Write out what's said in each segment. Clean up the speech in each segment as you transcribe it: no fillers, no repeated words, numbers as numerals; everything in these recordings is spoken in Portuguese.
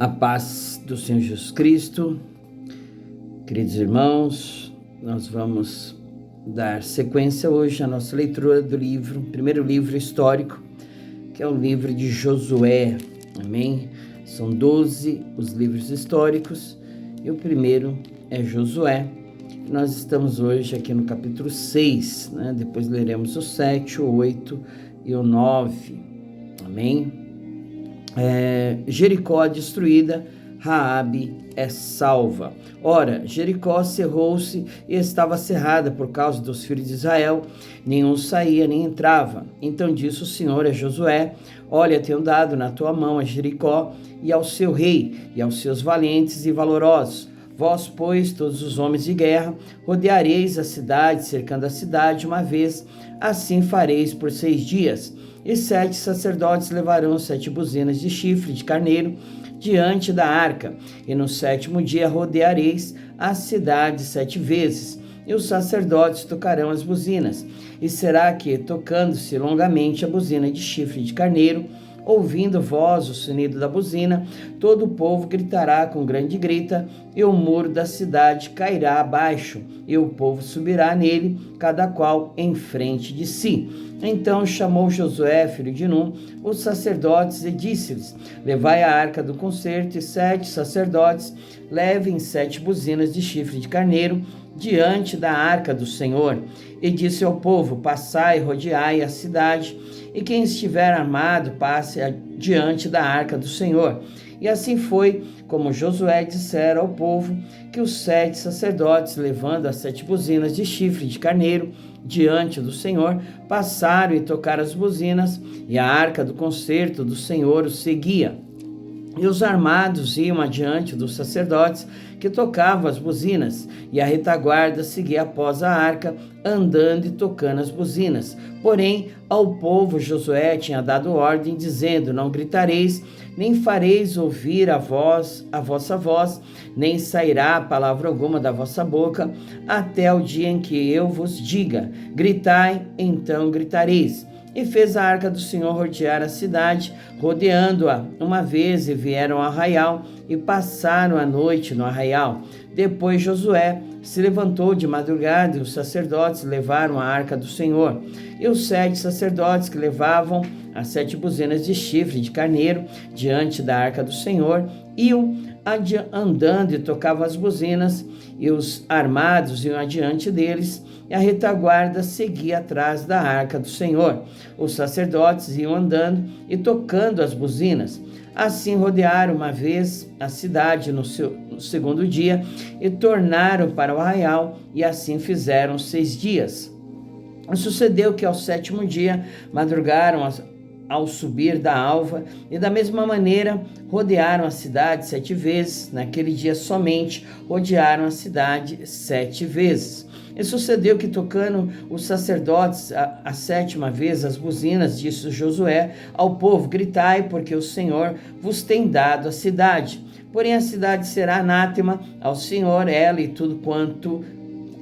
A paz do Senhor Jesus Cristo. Queridos irmãos, nós vamos dar sequência hoje à nossa leitura do primeiro livro histórico, que é o livro de Josué. Amém? São 12 os livros históricos e o primeiro é Josué. Nós estamos hoje aqui no capítulo 6, né? Depois leremos o 7, o 8 e o 9. Amém? Jericó destruída, Raabe é salva. Ora, Jericó cerrou-se e estava cerrada por causa dos filhos de Israel, nenhum saía nem entrava. Então disse o Senhor a Josué: olha, tenho dado na tua mão a Jericó e ao seu rei e aos seus valentes e valorosos. Vós, pois, todos os homens de guerra, rodeareis a cidade, cercando a cidade uma vez, assim fareis por 6 dias. E 7 sacerdotes levarão 7 buzinas de chifre de carneiro diante da arca, e no 7º dia rodeareis a cidade 7 vezes, e os sacerdotes tocarão as buzinas. E será que, tocando-se longamente a buzina de chifre de carneiro, ouvindo vós o sonido da buzina, todo o povo gritará com grande grita, e o muro da cidade cairá abaixo, e o povo subirá nele, cada qual em frente de si. Então chamou Josué, filho de Num, os sacerdotes e disse-lhes: levai a arca do concerto, e 7 sacerdotes levem 7 buzinas de chifre de carneiro diante da arca do Senhor. E disse ao povo: passai e rodeai a cidade, e quem estiver armado passe diante da arca do Senhor. E assim foi como Josué dissera ao povo, que os 7 sacerdotes, levando as 7 buzinas de chifre de carneiro diante do Senhor, passaram e tocaram as buzinas, e a arca do concerto do Senhor os seguia. E os armados iam adiante dos sacerdotes que tocavam as buzinas, e a retaguarda seguia após a arca, andando e tocando as buzinas. Porém, ao povo Josué tinha dado ordem, dizendo: não gritareis, nem fareis ouvir a vossa voz, nem sairá palavra alguma da vossa boca, até o dia em que eu vos diga: gritai, então gritareis. E fez a arca do Senhor rodear a cidade, rodeando-a uma vez, e vieram ao arraial, e passaram a noite no arraial. Depois Josué se levantou de madrugada, e os sacerdotes levaram a arca do Senhor. E os 7 sacerdotes que levavam as 7 buzinas de chifre de carneiro diante da arca do Senhor iam andando e tocavam as buzinas, e os armados iam adiante deles, e a retaguarda seguia atrás da arca do Senhor. Os sacerdotes iam andando e tocando as buzinas. Assim rodearam uma vez a cidade no 2º dia, e tornaram para o arraial, e assim fizeram 6 dias. E sucedeu que ao 7º dia madrugaram ao subir da alva, e da mesma maneira rodearam a cidade 7 vezes. Naquele dia somente rodearam a cidade 7 vezes. E sucedeu que, tocando os sacerdotes a 7ª vez as buzinas, disse Josué ao povo: gritai, porque o Senhor vos tem dado a cidade. Porém a cidade será anátema ao Senhor, ela e tudo quanto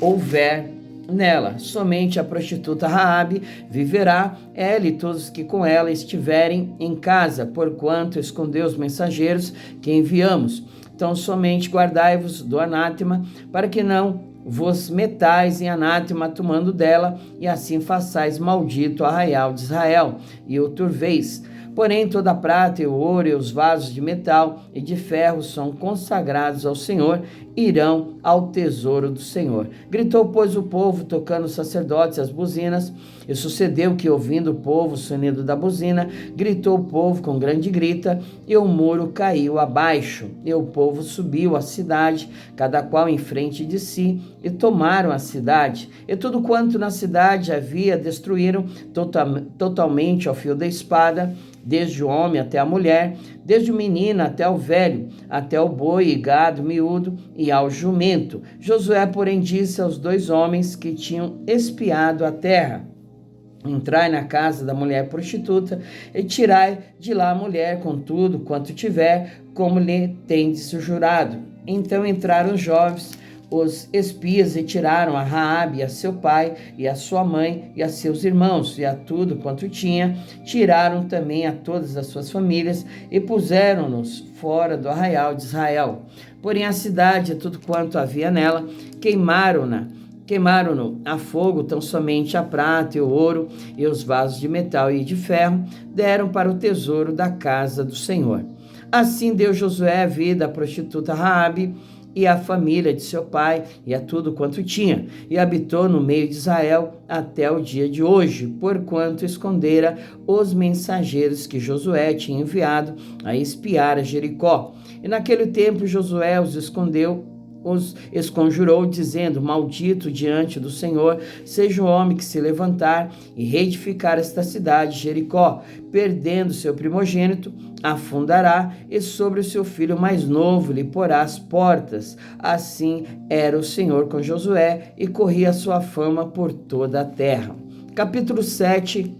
houver nela. Somente a prostituta Raabe viverá, ela e todos que com ela estiverem em casa, porquanto escondeu os mensageiros que enviamos. Então somente guardai-vos do anátema, para que não vos metais em anátema tomando dela, e assim façais maldito o arraial de Israel, e o turveis. Porém toda a prata e o ouro e os vasos de metal e de ferro são consagrados ao Senhor, irão ao tesouro do Senhor. Gritou, pois, o povo, tocando os sacerdotes as buzinas, e sucedeu que, ouvindo o povo o sonido da buzina, gritou o povo com grande grita, e o muro caiu abaixo, e o povo subiu à cidade, cada qual em frente de si, e tomaram a cidade. E tudo quanto na cidade havia destruíram totalmente ao fio da espada, desde o homem até a mulher, desde o menino até o velho, até o boi e gado miúdo e ao jumento. Josué, porém, disse aos 2 homens que tinham espiado a terra: entrai na casa da mulher prostituta e tirai de lá a mulher com tudo quanto tiver, como lhe tendes jurado. Então entraram os jovens os espias retiraram a Raabe, a seu pai, e a sua mãe, e a seus irmãos, e a tudo quanto tinha. Tiraram também a todas as suas famílias, e puseram-nos fora do arraial de Israel. Porém a cidade e tudo quanto havia nela, queimaram-no a fogo, tão somente a prata e o ouro, e os vasos de metal e de ferro, deram para o tesouro da casa do Senhor. Assim deu Josué a vida à prostituta Raabe, e à família de seu pai, e a tudo quanto tinha, e habitou no meio de Israel até o dia de hoje, porquanto escondera os mensageiros que Josué tinha enviado a espiar a Jericó. E naquele tempo Josué os esconjurou, dizendo: maldito diante do Senhor seja o homem que se levantar e reedificar esta cidade, Jericó. Perdendo seu primogênito, afundará, e sobre o seu filho mais novo lhe porá as portas. Assim era o Senhor com Josué, e corria a sua fama por toda a terra. Capítulo 7.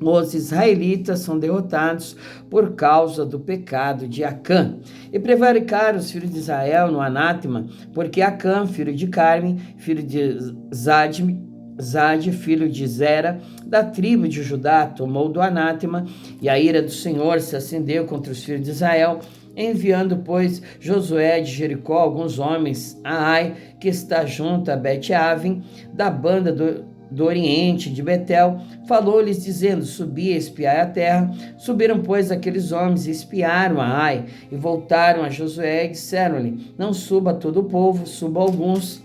Os israelitas são derrotados por causa do pecado de Acã. E prevaricaram os filhos de Israel no anátema, porque Acã, filho de Carme, filho de Zade, filho de Zera, da tribo de Judá, tomou do anátema, e a ira do Senhor se acendeu contra os filhos de Israel, enviando, pois, Josué de Jericó alguns homens a Ai, que está junto a Bet-Aven, da banda do oriente de Betel, falou-lhes dizendo: subi a espiar a terra. Subiram, pois, aqueles homens e espiaram a Ai, e voltaram a Josué e disseram-lhe: não suba todo o povo, suba alguns,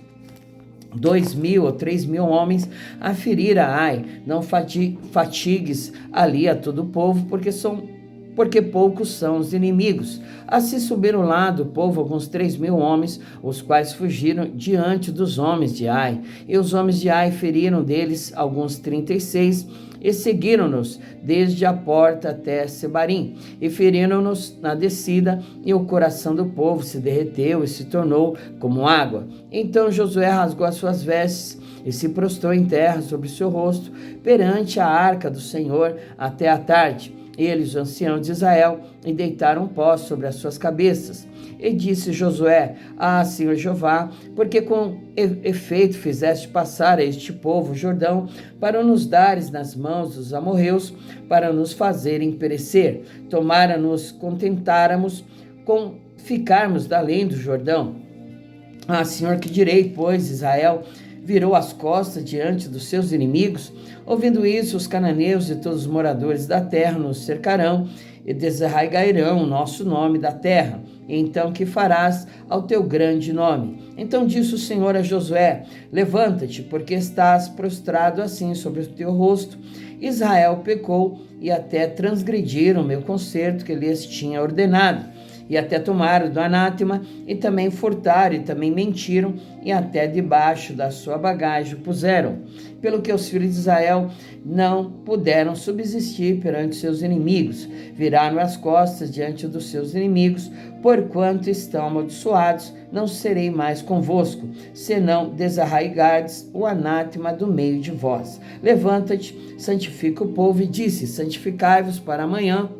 2.000 ou 3.000 homens a ferir a Ai. Não fatigues ali a todo o povo, porque poucos são os inimigos. Assim subiram lá do povo alguns 3.000 homens, os quais fugiram diante dos homens de Ai. E os homens de Ai feriram deles alguns 36, e seguiram-nos desde a porta até Sebarim, e feriram-nos na descida, e o coração do povo se derreteu e se tornou como água. Então Josué rasgou as suas vestes e se prostrou em terra sobre o seu rosto perante a arca do Senhor até a tarde. Eles, os anciãos de Israel, e deitaram pó sobre as suas cabeças. E disse Josué: Senhor Jeová, porque com efeito fizeste passar a este povo o Jordão, para nos dares nas mãos dos amorreus, para nos fazerem perecer. Tomara-nos, contentáramos com ficarmos da além do Jordão. Senhor, que direi, pois? Israel virou as costas diante dos seus inimigos. Ouvindo isso, os cananeus e todos os moradores da terra nos cercarão e desarraigarão o nosso nome da terra. Então que farás ao teu grande nome? Então disse o Senhor a Josué: levanta-te, porque estás prostrado assim sobre o teu rosto. Israel pecou e até transgrediram o meu concerto que lhes tinha ordenado. E até tomaram do anátema, e também furtaram, e também mentiram, e até debaixo da sua bagagem puseram. Pelo que os filhos de Israel não puderam subsistir perante seus inimigos, viraram as costas diante dos seus inimigos, porquanto estão amaldiçoados, não serei mais convosco, senão desarraigardes o anátema do meio de vós. Levanta-te, santifica o povo, e disse: santificai-vos para amanhã,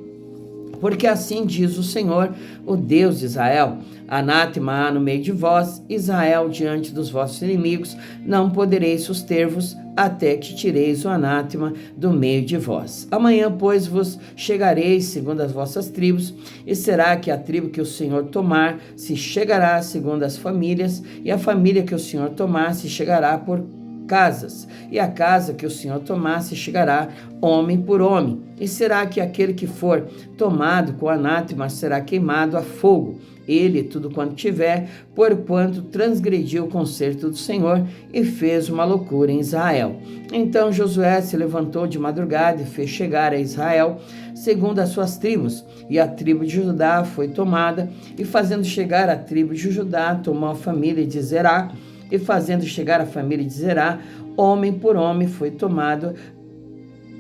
porque assim diz o Senhor, o Deus de Israel: anátema há no meio de vós, Israel, diante dos vossos inimigos, não podereis suster-vos, até que tireis o anátema do meio de vós. Amanhã, pois, vos chegareis segundo as vossas tribos, e será que a tribo que o Senhor tomar se chegará segundo as famílias, e a família que o Senhor tomar se chegará por casas, e a casa que o Senhor tomar se chegará homem por homem. E será que aquele que for tomado com anátema será queimado a fogo, ele e tudo quanto tiver, porquanto transgrediu o concerto do Senhor e fez uma loucura em Israel. Então Josué se levantou de madrugada e fez chegar a Israel segundo as suas tribos, e a tribo de Judá foi tomada, e fazendo chegar a tribo de Judá, tomou a família de Zerá, e fazendo chegar a família de Zerá, homem por homem foi tomado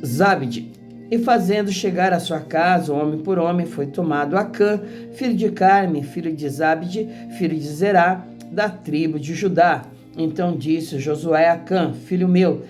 Zabde. E fazendo chegar a sua casa, homem por homem, foi tomado Acã, filho de Carme, filho de Zabde, filho de Zerá, da tribo de Judá. Então disse Josué a Acã: filho meu,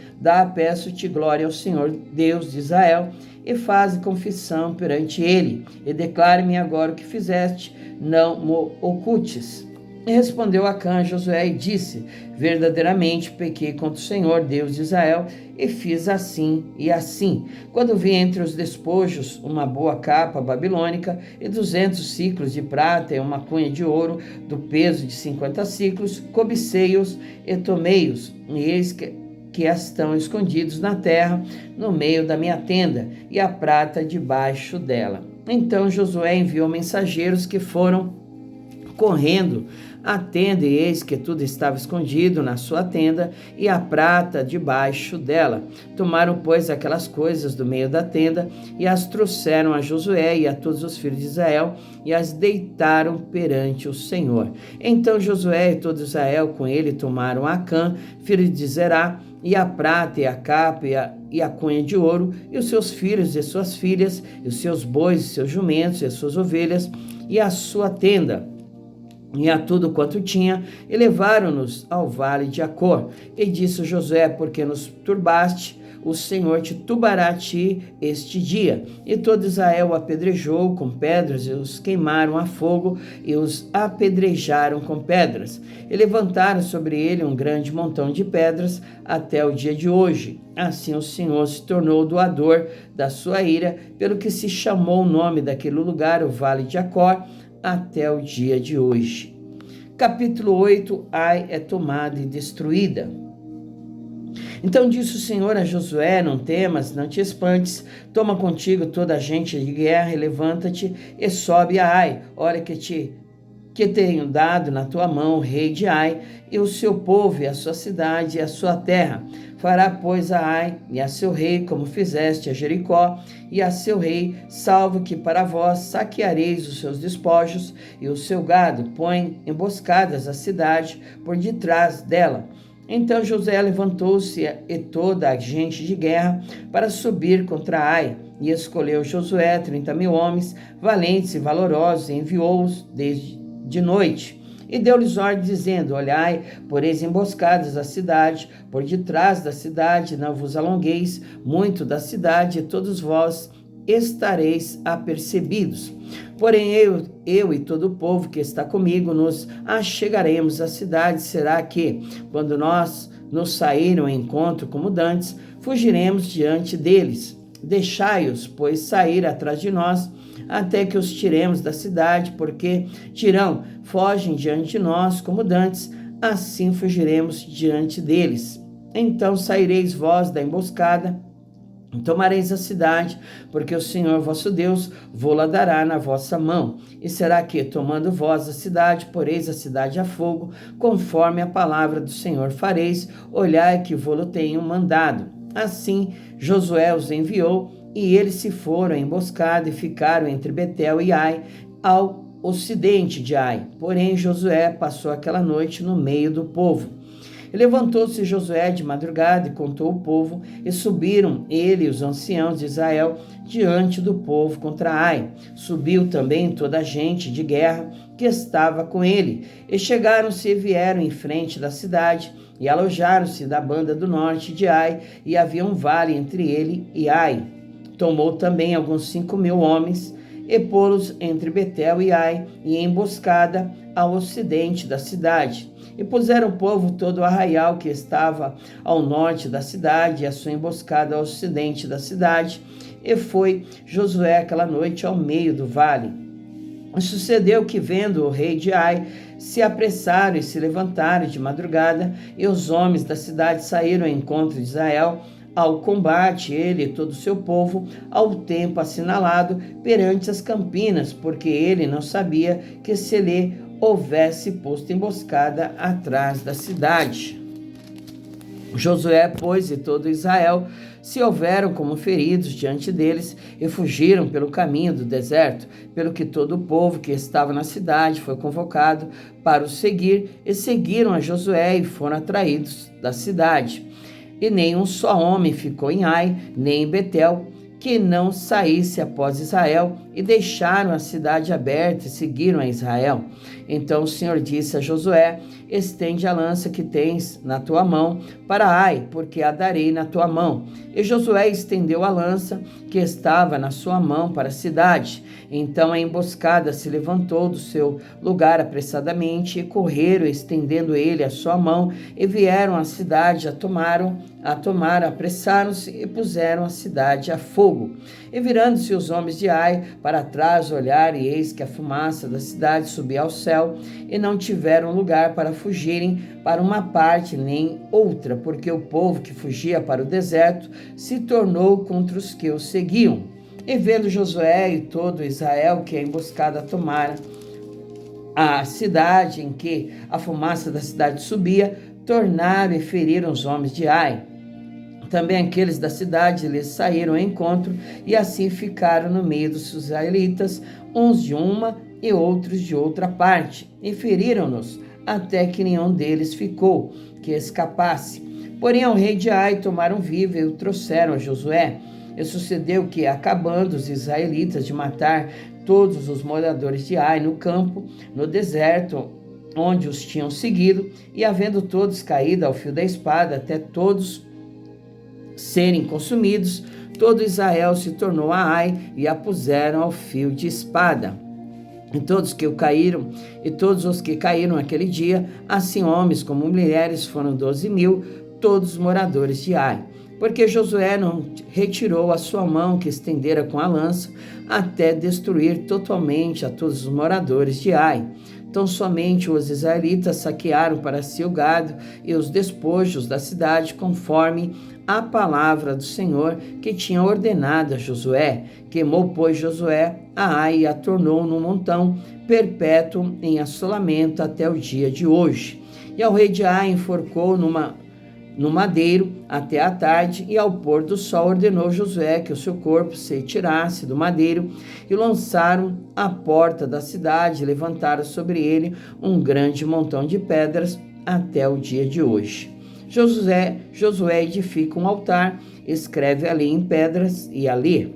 peço-te glória ao Senhor, Deus de Israel, e faze confissão perante ele, e declare-me agora o que fizeste, não mo ocultes. E respondeu Acã a Josué e disse: verdadeiramente pequei contra o Senhor, Deus de Israel, e fiz assim e assim. Quando vi entre os despojos uma boa capa babilônica e 200 ciclos de prata e uma cunha de ouro do peso de 50 ciclos, cobicei-os e tomei-os, e eis que estão escondidos na terra, no meio da minha tenda, e a prata debaixo dela. Então Josué enviou mensageiros que foram correndo à tenda, e eis que tudo estava escondido na sua tenda, e a prata debaixo dela. Tomaram, pois, aquelas coisas do meio da tenda, e as trouxeram a Josué e a todos os filhos de Israel, e as deitaram perante o Senhor. Então Josué e todo Israel com ele tomaram Acã, filho de Zerá, e a prata, e a capa, e a cunha de ouro, e os seus filhos e suas filhas, e os seus bois, e seus jumentos, e as suas ovelhas, e a sua tenda, e a tudo quanto tinha, e levaram-nos ao vale de Acor. E disse Josué: porque nos turbaste, o Senhor te tubará a ti este dia. E todo Israel o apedrejou com pedras, e os queimaram a fogo, e os apedrejaram com pedras. E levantaram sobre ele um grande montão de pedras até o dia de hoje. Assim o Senhor se tornou doador da sua ira, pelo que se chamou o nome daquele lugar o Vale de Acor, até o dia de hoje. Capítulo 8. Ai é tomada e destruída. Então disse o Senhor a Josué: não temas, não te espantes, toma contigo toda a gente de guerra e levanta-te e sobe a Ai. Olha que tenho dado na tua mão o rei de Ai, e o seu povo, e a sua cidade, e a sua terra. Fará, pois, a Ai e a seu rei, como fizeste a Jericó, e a seu rei, salvo que para vós saqueareis os seus despojos e o seu gado. Põe emboscadas a cidade por detrás dela. Então Josué levantou-se e toda a gente de guerra para subir contra Ai. E escolheu Josué 30.000 homens, valentes e valorosos, e enviou-os desde de noite. E deu-lhes ordem, dizendo: olhai, poreis emboscadas a cidade, por detrás da cidade, não vos alongueis muito da cidade, e todos vós estareis apercebidos. Porém eu e todo o povo que está comigo nos achegaremos à cidade. Será que, quando nós nos sair ao encontro como dantes, fugiremos diante deles? Deixai-os, pois, sair atrás de nós, até que os tiremos da cidade, porque dirão: fogem diante de nós como dantes, assim fugiremos diante deles. Então saireis vós da emboscada, tomareis a cidade, porque o Senhor vosso Deus vô-la dará na vossa mão. E será que, tomando vós a cidade, poreis a cidade a fogo, conforme a palavra do Senhor fareis, olhai que vô-lo tenho mandado. Assim Josué os enviou, e eles se foram à emboscada e ficaram entre Betel e Ai, ao ocidente de Ai. Porém Josué passou aquela noite no meio do povo. E levantou-se Josué de madrugada e contou o povo, e subiram ele e os anciãos de Israel diante do povo contra Ai. Subiu também toda a gente de guerra que estava com ele. E chegaram-se e vieram em frente da cidade, e alojaram-se da banda do norte de Ai, e havia um vale entre ele e Ai. Tomou também alguns 5.000 homens, e pô-los entre Betel e Ai, e emboscada ao ocidente da cidade. E puseram o povo todo o arraial que estava ao norte da cidade, e a sua emboscada ao ocidente da cidade. E foi Josué aquela noite ao meio do vale. E sucedeu que, vendo o rei de Ai, se apressaram e se levantaram de madrugada, e os homens da cidade saíram ao encontro de Israel ao combate, ele e todo o seu povo, ao tempo assinalado perante as campinas, porque ele não sabia que se lhe houvesse posto emboscada atrás da cidade. Josué, pois, e todo Israel se houveram como feridos diante deles, e fugiram pelo caminho do deserto, pelo que todo o povo que estava na cidade foi convocado para o seguir, e seguiram a Josué e foram atraídos da cidade. E nem um só homem ficou em Ai, nem em Betel, que não saísse após Israel, e deixaram a cidade aberta e seguiram a Israel. Então o Senhor disse a Josué: estende a lança que tens na tua mão para Ai, porque a darei na tua mão. E Josué estendeu a lança que estava na sua mão para a cidade. Então a emboscada se levantou do seu lugar apressadamente, e correram, estendendo ele a sua mão, e vieram à cidade, a tomaram, apressaram-se e puseram a cidade a fogo. E virando-se os homens de Ai para trás, olharam, e eis que a fumaça da cidade subia ao céu, e não tiveram lugar para fugirem para uma parte nem outra, porque o povo que fugia para o deserto se tornou contra os que o seguiam. E vendo Josué e todo Israel que a emboscada tomara a cidade em que a fumaça da cidade subia, tornaram e feriram os homens de Ai. Também aqueles da cidade lhes saíram ao encontro, e assim ficaram no meio dos israelitas, uns de uma e outros de outra parte, e feriram-nos, até que nenhum deles ficou, que escapasse. Porém ao rei de Ai tomaram vivo e o trouxeram a Josué. E sucedeu que, acabando os israelitas de matar todos os moradores de Ai no campo, no deserto, onde os tinham seguido, e havendo todos caído ao fio da espada, até todos serem consumidos, todo Israel se tornou a Ai e a puseram ao fio de espada. E todos os que caíram naquele dia, assim homens como mulheres, foram 12.000, todos moradores de Ai. Porque Josué não retirou a sua mão que estendera com a lança, até destruir totalmente a todos os moradores de Ai. Então somente os israelitas saquearam para si o gado e os despojos da cidade, conforme a palavra do Senhor que tinha ordenado a Josué. Queimou, pois, Josué a Ai e a tornou num montão perpétuo em assolamento até o dia de hoje. E ao rei de Ai enforcou no madeiro até a tarde, e ao pôr do sol ordenou Josué que o seu corpo se tirasse do madeiro, e lançaram à porta da cidade, e levantaram sobre ele um grande montão de pedras até o dia de hoje. Josué edifica um altar, escreve a lei em pedras e a lê.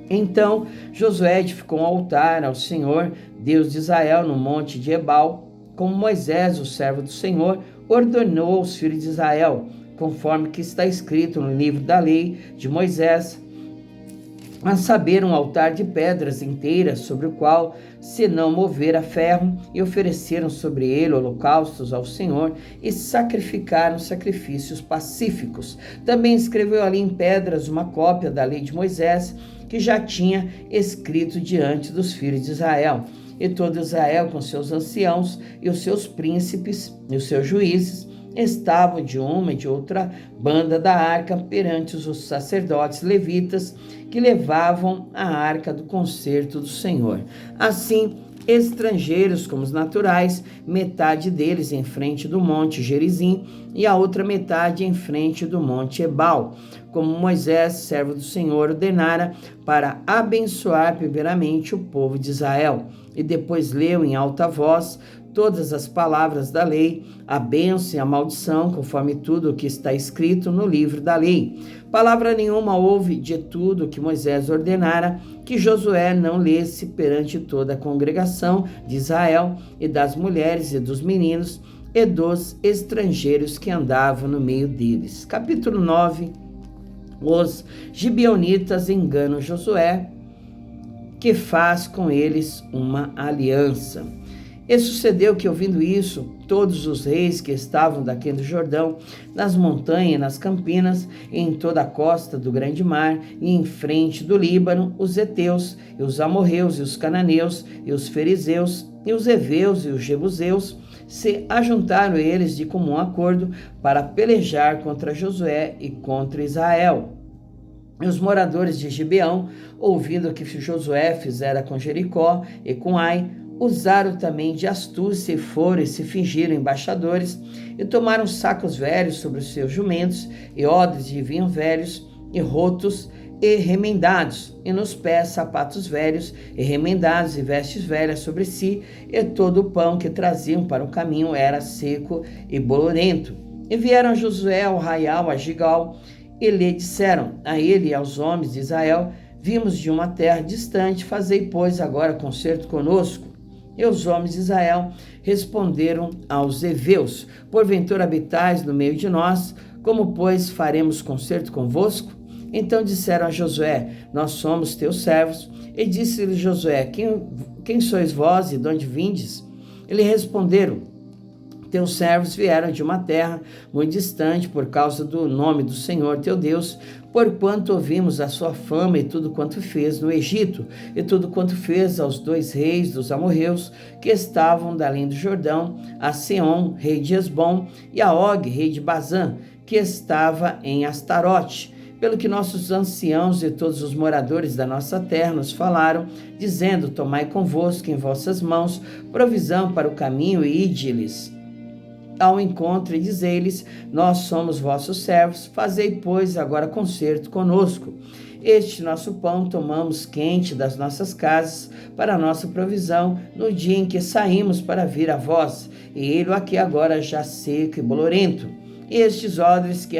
Então Josué edificou um altar ao Senhor, Deus de Israel, no monte de Ebal, como Moisés, o servo do Senhor, ordenou aos filhos de Israel, conforme que está escrito no livro da lei de Moisés, a saber, um altar de pedras inteiras, sobre o qual se não movera ferro, e ofereceram sobre ele holocaustos ao Senhor, e sacrificaram sacrifícios pacíficos. Também escreveu ali em pedras uma cópia da lei de Moisés, que já tinha escrito diante dos filhos de Israel. E todo Israel, com seus anciãos e os seus príncipes e os seus juízes, estavam de uma e de outra banda da arca perante os sacerdotes levitas, que levavam a arca do concerto do Senhor. Assim, estrangeiros como os naturais, metade deles em frente do monte Gerizim e a outra metade em frente do monte Ebal, como Moisés, servo do Senhor, ordenara, para abençoar primeiramente o povo de Israel. E depois leu em alta voz todas as palavras da lei, a bênção e a maldição, conforme tudo o que está escrito no livro da lei. Palavra nenhuma houve de tudo que Moisés ordenara, que Josué não lesse perante toda a congregação de Israel, e das mulheres e dos meninos e dos estrangeiros que andavam no meio deles. Capítulo 9. Os gibeonitas enganam Josué, que faz com eles uma aliança. E sucedeu que, ouvindo isso, todos os reis que estavam daquém do Jordão, nas montanhas, nas campinas, e em toda a costa do grande mar, e em frente do Líbano, os heteus, e os amorreus, e os cananeus, e os fariseus, e os heveus, e os jebuseus, se ajuntaram eles de comum acordo para pelejar contra Josué e contra Israel. E os moradores de Gibeão, ouvindo o que Josué fizera com Jericó e com Ai, usaram também de astúcia, e foram e se fingiram embaixadores, e tomaram sacos velhos sobre os seus jumentos, e odres de vinho velhos, e rotos, e remendados, e nos pés sapatos velhos, e remendados, e vestes velhas sobre si, e todo o pão que traziam para o caminho era seco e bolorento. E vieram a Josué ao arraial, a Gigal, e lhe disseram, a ele e aos homens de Israel: Vimos de uma terra distante, fazei, pois, agora concerto conosco. E os homens de Israel responderam aos heveus: porventura habitais no meio de nós, como, pois, faremos concerto convosco? Então disseram a Josué: nós somos teus servos. E disse-lhe Josué: quem sois vós e de onde vindes? Eles responderam: teus servos vieram de uma terra muito distante por causa do nome do Senhor teu Deus, porquanto ouvimos a sua fama e tudo quanto fez no Egito, e tudo quanto fez aos 2 reis dos amorreus que estavam da além do Jordão, a Seom, rei de Esbom, e a Og, rei de Bazã, que estava em Astarote. Pelo que nossos anciãos e todos os moradores da nossa terra nos falaram, dizendo: tomai convosco em vossas mãos provisão para o caminho e ide-lhes ao encontro e dizei-lhes: nós somos vossos servos, fazei, pois, agora concerto conosco. Este nosso pão tomamos quente das nossas casas para a nossa provisão no dia em que saímos para vir a vós, e ele aqui agora já seco e bolorento. E estes odres que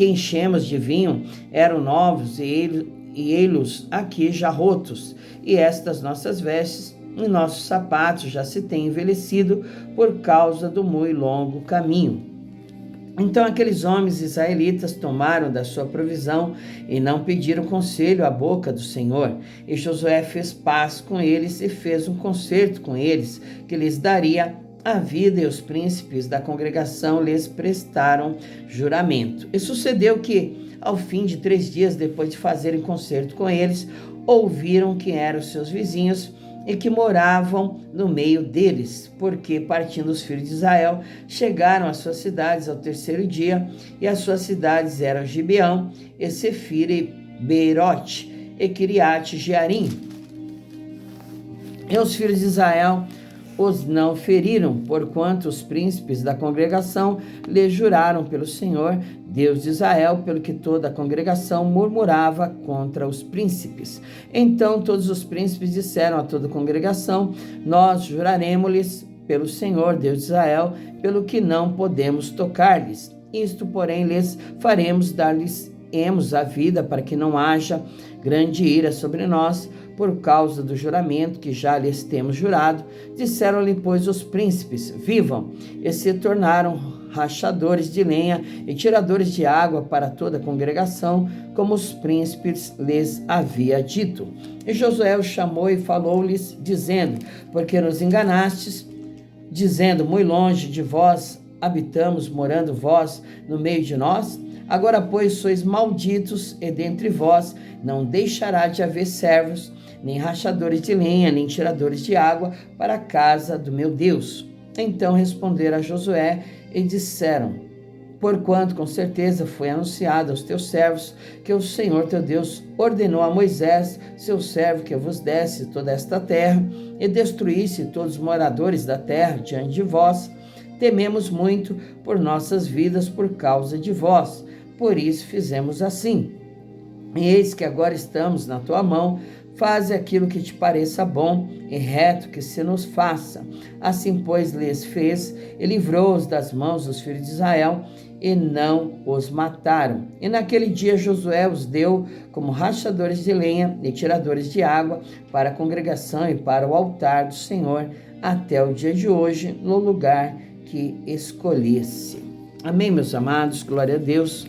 enchemos de vinho eram novos, e eles aqui já rotos, e estas nossas vestes e nossos sapatos já se têm envelhecido por causa do muito longo caminho. Então aqueles homens israelitas tomaram da sua provisão e não pediram conselho à boca do Senhor. E Josué fez paz com eles e fez um concerto com eles, que lhes daria a vida, e os príncipes da congregação lhes prestaram juramento. E sucedeu que, ao fim de 3 dias depois de fazerem concerto com eles, ouviram quem eram os seus vizinhos e que moravam no meio deles, porque, partindo os filhos de Israel, chegaram às suas cidades ao 3º dia, e as suas cidades eram Gibeão, e Sefira, e Beirote, e Kiriate Jearim. E os filhos de Israel os não feriram, porquanto os príncipes da congregação lhe juraram pelo Senhor, Deus de Israel, pelo que toda a congregação murmurava contra os príncipes. Então todos os príncipes disseram a toda a congregação: nós juraremos-lhes pelo Senhor, Deus de Israel, pelo que não podemos tocar-lhes. Isto, porém, lhes faremos, dar-lhes-emos a vida, para que não haja grande ira sobre nós, por causa do juramento que já lhes temos jurado. Disseram-lhe, pois, os príncipes: vivam, e se tornaram rachadores de lenha e tiradores de água para toda a congregação, como os príncipes lhes havia dito. E Josué os chamou e falou-lhes, dizendo: porque nos enganastes, dizendo: muito longe de vós habitamos, morando vós no meio de nós? Agora, pois, sois malditos, e dentre vós não deixará de haver servos, nem rachadores de lenha, nem tiradores de água para a casa do meu Deus. Então responderam a Josué e disseram: porquanto com certeza foi anunciado aos teus servos que o Senhor teu Deus ordenou a Moisés, seu servo, que vos desse toda esta terra e destruísse todos os moradores da terra diante de vós, tememos muito por nossas vidas por causa de vós. Por isso fizemos assim. E eis que agora estamos na tua mão, faze aquilo que te pareça bom e reto que se nos faça. Assim, pois, lhes fez e livrou-os das mãos dos filhos de Israel, e não os mataram. E naquele dia Josué os deu como rachadores de lenha e tiradores de água para a congregação e para o altar do Senhor, até o dia de hoje, no lugar que escolhesse. Amém, meus amados? Glória a Deus.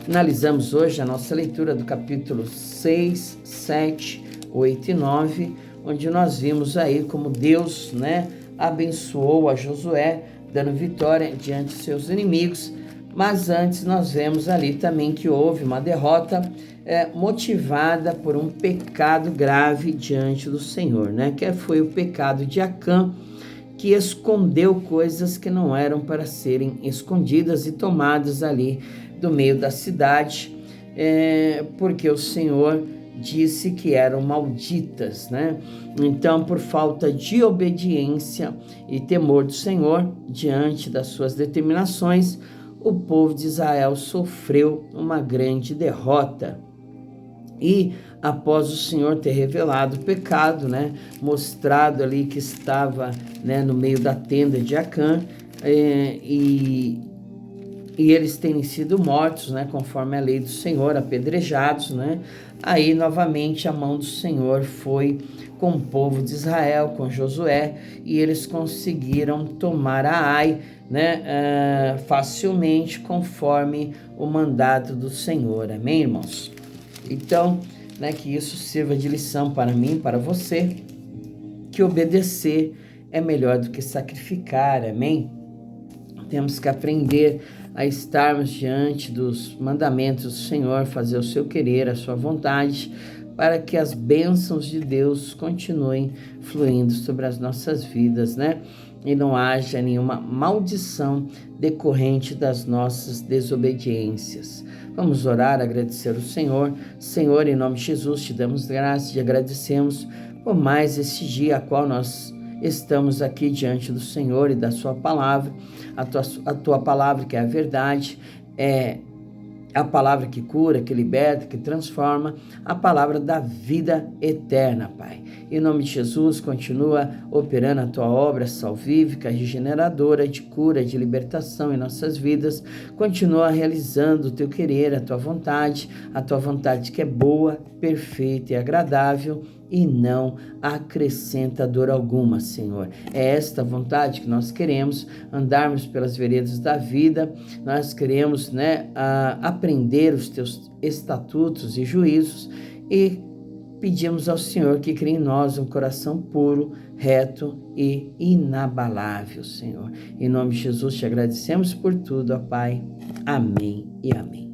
Finalizamos hoje a nossa leitura do capítulo 6, 7, 8 e 9, onde nós vimos aí como Deus, abençoou a Josué, dando vitória diante de seus inimigos. Mas antes nós vemos ali também que houve uma derrota motivada por um pecado grave diante do Senhor, que foi o pecado de Acã, que escondeu coisas que não eram para serem escondidas e tomadas ali do meio da cidade, porque o Senhor disse que eram malditas, Então, por falta de obediência e temor do Senhor, diante das suas determinações, o povo de Israel sofreu uma grande derrota. E após o Senhor ter revelado o pecado, mostrado ali que estava no meio da tenda de Acã, e e eles terem sido mortos, né, conforme a lei do Senhor, apedrejados, né? Aí novamente a mão do Senhor foi com o povo de Israel, com Josué, e eles conseguiram tomar a Ai, né, facilmente, conforme o mandato do Senhor. Amém, irmãos? Então, né, que isso sirva de lição para mim, para você, que obedecer é melhor do que sacrificar. Amém? Temos que aprender a estarmos diante dos mandamentos do Senhor, fazer o seu querer, a sua vontade, para que as bênçãos de Deus continuem fluindo sobre as nossas vidas, né? E não haja nenhuma maldição decorrente das nossas desobediências. Vamos orar, agradecer ao Senhor. Senhor, em nome de Jesus, te damos graças e agradecemos por mais este dia a qual nós estamos aqui diante do Senhor e da sua palavra. A tua palavra, que é a verdade, é a palavra que cura, que liberta, que transforma, a palavra da vida eterna, Pai. Em nome de Jesus, continua operando a tua obra salvífica, regeneradora, de cura, de libertação em nossas vidas. Continua realizando o teu querer, a tua vontade que é boa, perfeita e agradável, e não acrescenta dor alguma, Senhor. É esta vontade que nós queremos, andarmos pelas veredas da vida. Nós queremos, né, aprender os teus estatutos e juízos, e pedimos ao Senhor que crie em nós um coração puro, reto e inabalável, Senhor. Em nome de Jesus te agradecemos por tudo, ó Pai. Amém e amém.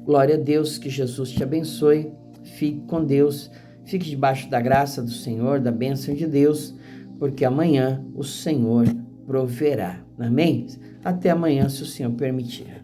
Glória a Deus, que Jesus te abençoe. Fique com Deus. Fique debaixo da graça do Senhor, da bênção de Deus, porque amanhã o Senhor proverá. Amém? Até amanhã, se o Senhor permitir.